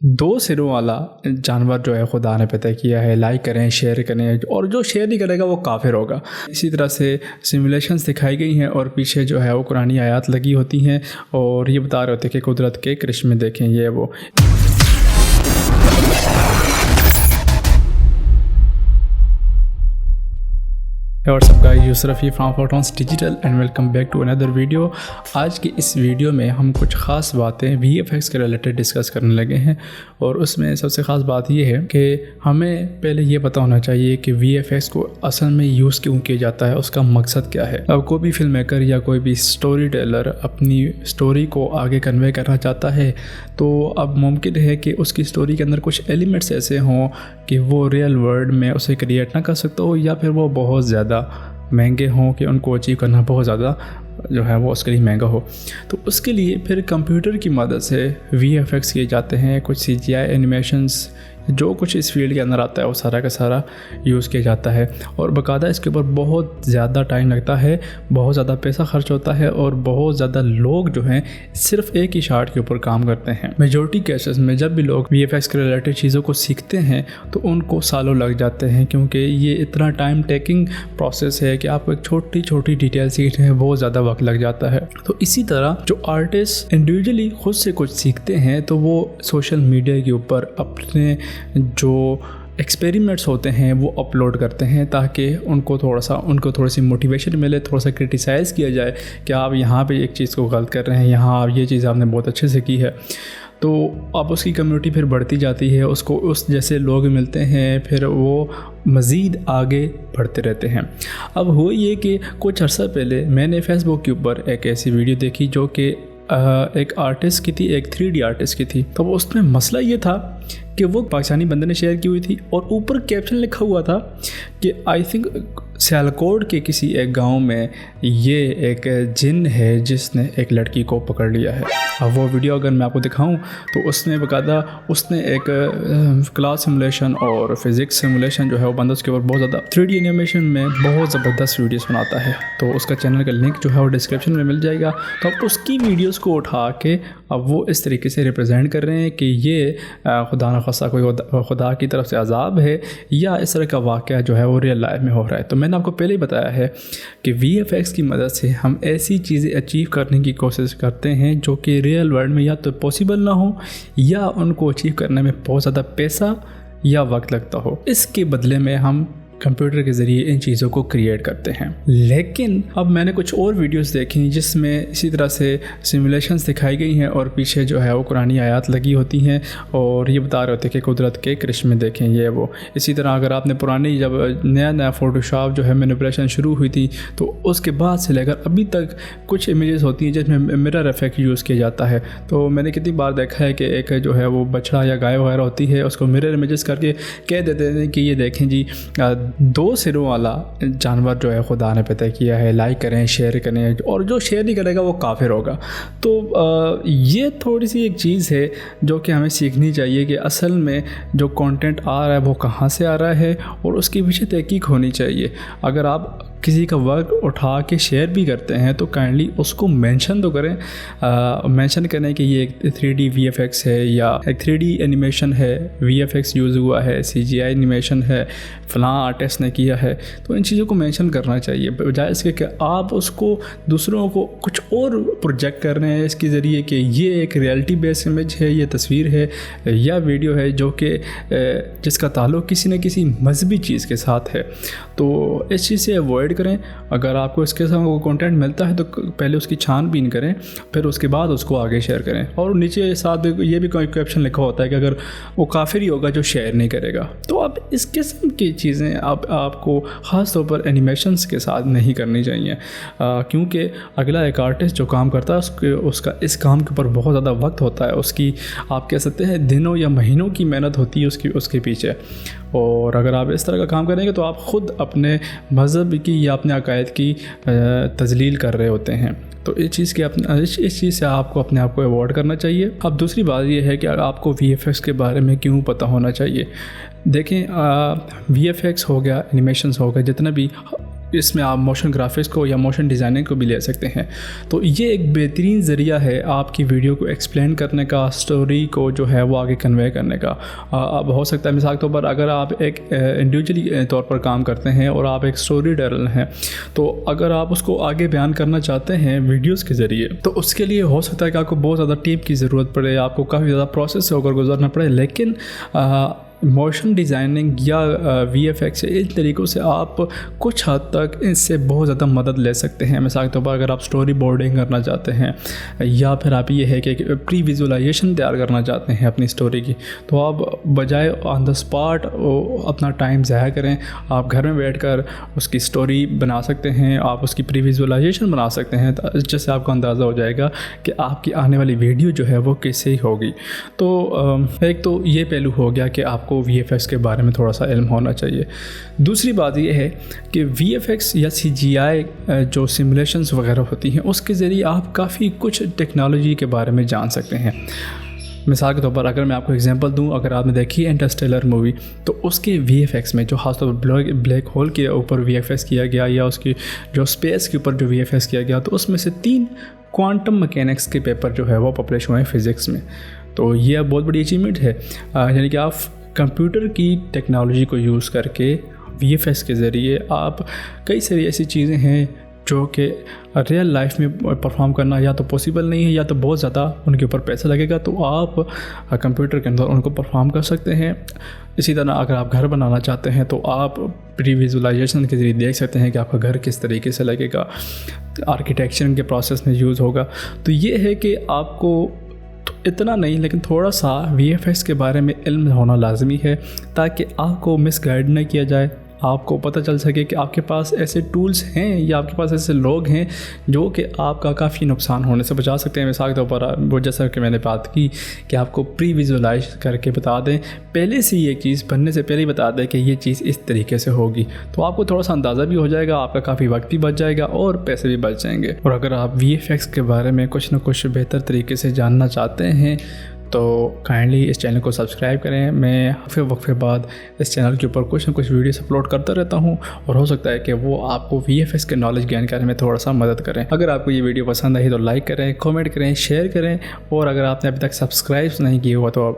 दो सिरों वाला जानवर जो है खुदा ने पैदा किया है। लाइक करें, शेयर करें, और जो शेयर नहीं करेगा वो काफिर होगा। इसी तरह से सिमुलेशंस दिखाई गई हैं और पीछे जो है वो कुरानी आयत लगी होती हैं और ये बता रहे होते हैं कि कुदरत के करिश्मे देखें ये वो। और सबका यूसरफी from photons digital and welcome back to another video. आज की इस वीडियो में हम कुछ ख़ास बातें VFX के रिलेटेड डिस्कस करने लगे हैं और उसमें सबसे ख़ास बात यह है कि हमें पहले ये पता होना चाहिए कि VFX को असल में यूज़ क्यों किया जाता है, उसका मकसद क्या है। अब कोई भी फिल्म मेकर या कोई भी स्टोरी टेलर अपनी स्टोरी को आगे कन्वे करना चाहता है तो अब मुमकिन है कि उसकी स्टोरी के अंदर कुछ एलिमेंट्स ऐसे हों कि वो रियल वर्ल्ड में उसे क्रिएट ना कर सकता हो, या फिर वो बहुत ज़्यादा महंगे हों कि उनको अचीव करना बहुत ज़्यादा जो है वो उसके लिए महंगा हो। तो उसके लिए फिर कंप्यूटर की मदद से VFX किए जाते हैं। कुछ CGI एनिमेशंस जो कुछ इस फील्ड के अंदर आता है वो सारा का सारा यूज़ किया जाता है और बाकायदा इसके ऊपर बहुत ज़्यादा टाइम लगता है, बहुत ज़्यादा पैसा खर्च होता है और बहुत ज़्यादा लोग जो हैं सिर्फ एक ही शार्ट के ऊपर काम करते हैं। मेजॉरिटी केसेस में जब भी लोग VFX के रिलेटेड चीज़ों को सीखते हैं तो उनको सालों लग जाते हैं, क्योंकि ये इतना टाइम टेकिंग प्रोसेस है कि आपको एक छोटी छोटी डिटेल सीखने में बहुत ज़्यादा वक्त लग जाता है। तो इसी तरह जो आर्टिस्ट इंडिविजुअली खुद से कुछ सीखते हैं तो वो सोशल मीडिया के ऊपर अपने जो एक्सपेरिमेंट्स होते हैं वो अपलोड करते हैं ताकि उनको थोड़ी सी मोटिवेशन मिले, थोड़ा सा क्रिटिसाइज़ किया जाए कि आप यहाँ पे एक चीज़ को गलत कर रहे हैं, यहाँ आप ये चीज़ आपने बहुत अच्छे से की है। तो अब उसकी कम्युनिटी फिर बढ़ती जाती है, उसको उस जैसे लोग मिलते हैं, फिर वो मज़ीद आगे बढ़ते रहते हैं। अब हो ये कि कुछ अर्सा पहले मैंने फेसबुक के ऊपर एक ऐसी वीडियो देखी जो कि एक आर्टिस्ट की थी, एक 3D आर्टिस्ट की थी। तो उसमें मसला ये था कि वो पाकिस्तानी बंदे ने शेयर की हुई थी और ऊपर कैप्शन लिखा हुआ था कि आई थिंक सियालकोट के किसी एक गांव में ये एक जिन है जिसने एक लड़की को पकड़ लिया है। अब वो वीडियो अगर मैं आपको दिखाऊं तो उसमें बाकायदा उसने एक क्लास सिमुलेशन और फिज़िक्स सिमुलेशन जो है वो बंदा उसके ऊपर बहुत ज़्यादा 3D एनिमेशन में बहुत ज़बरदस्त वीडियोस बनाता है। तो उसका चैनल का लिंक जो है वो डिस्क्रिप्शन में मिल जाएगा। तो अब उसकी वीडियोज़ को उठा के अब वो इस तरीके से रिप्रेजेंट कर रहे हैं कि ये खुदा न खासा कोई खुदा की तरफ से अजाब है या इस तरह का वाक़या जो है वो रियल लाइफ में हो रहा है। तो मैंने आपको पहले ही बताया है कि VFX की मदद से हम ऐसी चीज़ें अचीव करने की कोशिश करते हैं जो कि रियल वर्ल्ड में या तो पॉसिबल ना हो या उनको अचीव करने में बहुत ज़्यादा पैसा या वक्त लगता हो। इसके बदले में हम कंप्यूटर के ज़रिए इन चीज़ों को क्रिएट करते हैं। लेकिन अब मैंने कुछ और वीडियोस देखी जिसमें इसी तरह से सिमुलेशंस दिखाई गई हैं और पीछे जो है वो कुरानी आयत लगी होती हैं और ये बता रहे होते हैं कि कुदरत के करिश्मे देखें ये वो। इसी तरह अगर आपने पुरानी जब नया फ़ोटोशॉप जो है मैनिपुलेशन शुरू हुई थी तो उसके बाद से लेकर अभी तक कुछ इमेजेस होती हैं जिसमें मिरर इफेक्ट यूज़ किया जाता है। तो मैंने कितनी बार देखा है कि एक जो है वो बछड़ा या गाय वगैरह होती है उसको मिरर इमेजेस करके कह देते हैं कि ये देखें जी दो सिरों वाला जानवर जो है खुदा ने पैदा किया है। लाइक करें, शेयर करें, और जो शेयर नहीं करेगा वो काफिर होगा। तो ये थोड़ी सी एक चीज़ है जो कि हमें सीखनी चाहिए कि असल में जो कंटेंट आ रहा है वो कहाँ से आ रहा है और उसके पीछे तहकीक होनी चाहिए। अगर आप किसी का वर्क उठा के शेयर भी करते हैं तो काइंडली उसको मेंशन तो करें, मेंशन करें कि ये एक 3D VFX है या एक 3D एनिमेशन है, VFX यूज़ हुआ है, CGI एनिमेशन है, फ़लाँ आर्टिस्ट ने किया है। तो इन चीज़ों को मेंशन करना चाहिए, बजाय इसके कि आप उसको दूसरों को कुछ और प्रोजेक्ट कर रहे हैं इसके ज़रिए कि ये एक रियलिटी बेस्ड इमेज है, ये तस्वीर है या वीडियो है जो कि जिसका ताल्लुक़ किसी न किसी मजहबी चीज़ के साथ है। तो इस चीज़ से अवॉइड करें। अगर आपको इसके साथ वो कंटेंट मिलता है तो पहले उसकी छानबीन करें, फिर उसके बाद उसको आगे शेयर करें। और नीचे साथ ये भी कोई कैप्शन लिखा होता है कि अगर वो काफिर ही होगा जो शेयर नहीं करेगा। तो अब इस किस्म की चीज़ें आपको ख़ास तौर पर एनिमेशंस के साथ नहीं करनी चाहिए, क्योंकि अगला एक आर्टिस्ट जो काम करता है उसका इस काम के ऊपर बहुत ज़्यादा वक्त होता है, उसकी आप कह सकते हैं दिनों या महीनों की मेहनत होती है उसके पीछे। और अगर आप इस तरह का काम करेंगे तो आप ख़ुद अपने मज़हब की या अपने अकायद की तजलील कर रहे होते हैं। तो इस चीज़ से आपको अपने आप को अवॉइड करना चाहिए। अब दूसरी बात यह है कि आपको VFX के बारे में क्यों पता होना चाहिए। देखें VFX हो गया, एनिमेशंस हो गया, जितना भी इसमें आप मोशन ग्राफिक्स को या मोशन डिज़ाइनिंग को भी ले सकते हैं। तो ये एक बेहतरीन ज़रिया है आपकी वीडियो को एक्सप्लेन करने का, स्टोरी को जो है वो आगे कन्वे करने का। अब हो सकता है मिसाल के तौर पर अगर आप एक इंडिविजुअली तौर पर काम करते हैं और आप एक स्टोरी टेलर हैं, तो अगर आप उसको आगे बयान करना चाहते हैं वीडियोज़ के ज़रिए, तो उसके लिए हो सकता है कि आपको बहुत ज़्यादा टीम की ज़रूरत पड़े, आपको काफ़ी ज़्यादा प्रोसेस से होकर गुजरना पड़े। लेकिन मोशन डिज़ाइनिंग या VFX इन तरीक़ों से आप कुछ हद तक इससे बहुत ज़्यादा मदद ले सकते हैं। मिसाल के तौर पर अगर आप स्टोरी बोर्डिंग करना चाहते हैं या फिर आप ये है कि प्री विजुअलाइजेशन तैयार करना चाहते हैं अपनी स्टोरी की, तो आप बजाय ऑन द स्पॉट अपना टाइम ज़ाया करें, आप घर में बैठकर उसकी स्टोरी बना सकते हैं, आप उसकी प्री विजुअलाइजेशन बना सकते हैं, जिससे आपको अंदाज़ा हो जाएगा कि आपकी आने वाली वीडियो जो है वो कैसे ही होगी। तो एक तो ये पहलू हो गया कि आप को VFX के बारे में थोड़ा सा इल्म होना चाहिए। दूसरी बात यह है कि VFX या CGI जो सिमुलेशंस वगैरह होती हैं, उसके ज़रिए आप काफ़ी कुछ टेक्नोलॉजी के बारे में जान सकते हैं। मिसाल के तौर पर अगर मैं आपको एग्जांपल दूं, अगर आपने देखी है इंटरस्टेलर मूवी, तो उसके VFX में जो खासतौर पर ब्लैक होल के ऊपर VFX किया गया या उसकी जो स्पेस के ऊपर जो VFX किया गया, तो उसमें से 3 क्वांटम मैकेनिक्स के पेपर जो है वो पब्लिश हुए हैं फ़िज़िक्स में। तो ये बहुत बड़ी अचीवमेंट है। यानी कि आप कंप्यूटर की टेक्नोलॉजी को यूज़ करके VFX के ज़रिए आप कई सारी ऐसी चीज़ें हैं जो कि रियल लाइफ में परफॉर्म करना या तो पॉसिबल नहीं है या तो बहुत ज़्यादा उनके ऊपर पैसा लगेगा, तो आप कंप्यूटर के अंदर उनको परफॉर्म कर सकते हैं। इसी तरह अगर आप घर बनाना चाहते हैं तो आप प्री विजुअलाइजेशन के ज़रिए देख सकते हैं कि आपका घर किस तरीके से लगेगा, आर्किटेक्चर के प्रोसेस में यूज़ होगा। तो ये है कि आपको इतना नहीं लेकिन थोड़ा सा VFX के बारे में इल्म होना लाजमी है, ताकि आपको मिसगाइड न किया जाए, आपको पता चल सके कि आपके पास ऐसे टूल्स हैं या आपके पास ऐसे लोग हैं जो कि आपका काफ़ी नुकसान होने से बचा सकते हैं। मिसाल के तौर पर वो जैसा कि मैंने बात की कि आपको प्री विजुअलाइज करके बता दें, पहले से ये चीज़ बनने से पहले ही बता दें कि ये चीज़ इस तरीके से होगी, तो आपको थोड़ा सा अंदाज़ा भी हो जाएगा, आपका काफ़ी वक्त भी बच जाएगा और पैसे भी बच जाएंगे। और अगर आप VFX के बारे में कुछ ना कुछ बेहतर तरीके से जानना चाहते हैं तो काइंडली इस चैनल को सब्सक्राइब करें। मैं हफ्ते वक्फे बाद इस चैनल के ऊपर कुछ ना कुछ वीडियोस अपलोड करता रहता हूं और हो सकता है कि वो आपको VFX के नॉलेज गेन करने में थोड़ा सा मदद करें। अगर आपको ये वीडियो पसंद आई तो लाइक करें, कमेंट करें, शेयर करें, और अगर आपने अभी तक सब्सक्राइब नहीं किया हुआ तो